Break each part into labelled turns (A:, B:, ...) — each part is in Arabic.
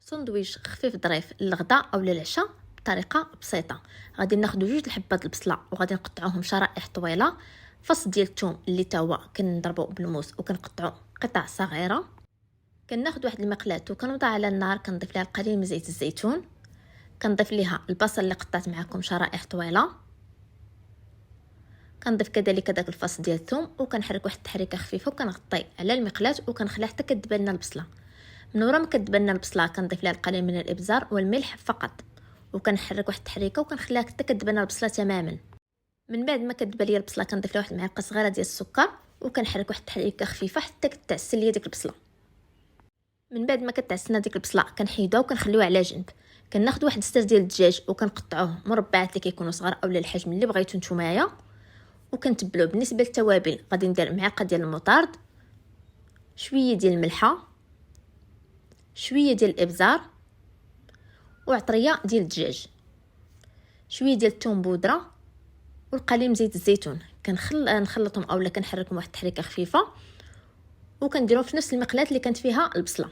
A: سندويش خفيف ظريف للغداء او للعشاء بطريقه بسيطه. غادي ناخذ جوج الحبات البصله وغادي نقطعوهم شرائح طويله، فص ديال الثوم اللي تا هو كنضربو بالموس وكنقطعو قطع صغيره. كناخذ واحد المقلاة وكنوضع على النار، كنضيف ليها القليل من زيت الزيتون، كنضيف ليها البصل اللي قطعت معكم شرائح طويله، كنضيف كذلك داك الفص ديال الثوم وكنحرك واحد التحريكه خفيفه وكنغطي على المقلاة وكنخليها حتى كتدبل لنا البصله. من ورا ما كتدبل لنا البصله كنضيف ليها القليل من الابزار والملح فقط وكنحرك واحد التحريكه وكنخليها حتى كتدبل لنا البصله تماما. من بعد ما كتدبل لي البصله كنضيف لها واحد المعلقه صغيره ديال السكر وكنحرك واحد التحريكه خفيفه حتى كتعسل ليا ديك البصله. من بعد ما كتعسلنا ديك البصله كنحيدوها وكنخليوها على جنب. كناخذ واحد الستر ديال الدجاج وكنقطعوه مربعات اللي كيكونوا صغار اولا الحجم اللي بغيتو نتومايا، وكنتبلو. بالنسبه للتوابل غادي ندير معلقه ديال المطارد، شويه ديال الملحه، شويه ديال الابزار وعطريه ديال الدجاج، شويه ديال الثوم بودره والقليل من زيت الزيتون. نخلطهم اولا كنحركهم واحد التحريكه خفيفه وكنديرهم في نفس المقلاة اللي كانت فيها البصله.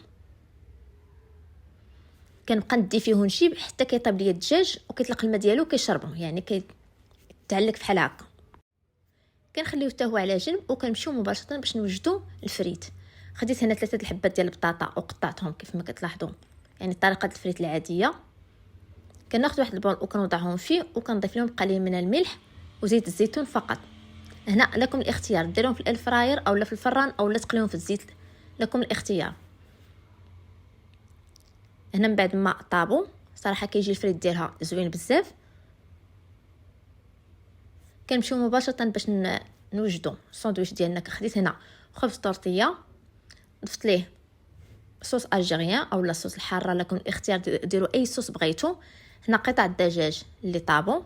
A: كنبقى ندي فيه ونجيب حتى كيطيب ليا الدجاج وكيطلق الماء ديالو كيشربو، يعني كيتعلق بحال هكا. كنخليوه حتى هو على جنب وكنمشيو مباشره باش نوجدوا الفريت. خديت هنا 3 الحبات ديال البطاطا وقطعتهم كيف ما كتلاحظوا، يعني طريقه الفريت العاديه. كناخذ واحد البول وكنوضعهم فيه وكنضيف لهم قليل من الملح وزيت الزيتون فقط. هنا لكم الاختيار، ديروهم في الفراير اولا في الفران اولا تقليهم في الزيت، لكم الاختيار. هنا من بعد ما طابوا صراحه كيجي الفريت ديالها زوين بزاف. كنمشيو مباشره باش نوجدوا الساندويتش ديالنا. خديت هنا خبز طورطيه، ضفت ليه صوص الجيريان اولا الصوص الحاره، لكم الاختيار، ديروا اي صوص بغيتو. هنا قطع الدجاج اللي طابوا،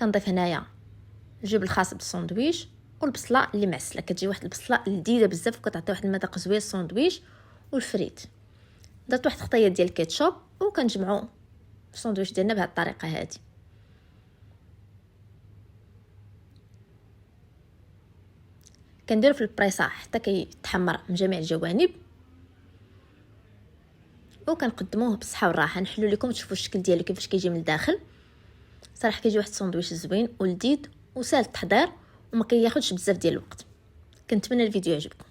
A: كنضيف هنايا الجبن الخاص بالساندويتش والبصله اللي معسله. كتجي واحد البصله لذيذه بزاف وكتعطي واحد المذاق زوين للساندويتش والفريت. درت واحد خطيه ديال الكيتشوب وكنجمعوا الساندويتش ديالنا بهذه الطريقه هذه. كنديرو في البريصه حتى كيتحمر من جميع الجوانب وكنقدموه بالصحه والراحه. نحلو لكم تشوفوا الشكل ديالو كيفاش كيجي من الداخل. صراحه كيجي واحد الساندويتش زوين ولذيذ وسهل التحضير وما كياخذش بزاف ديال الوقت. كنتمنى الفيديو يعجبكم.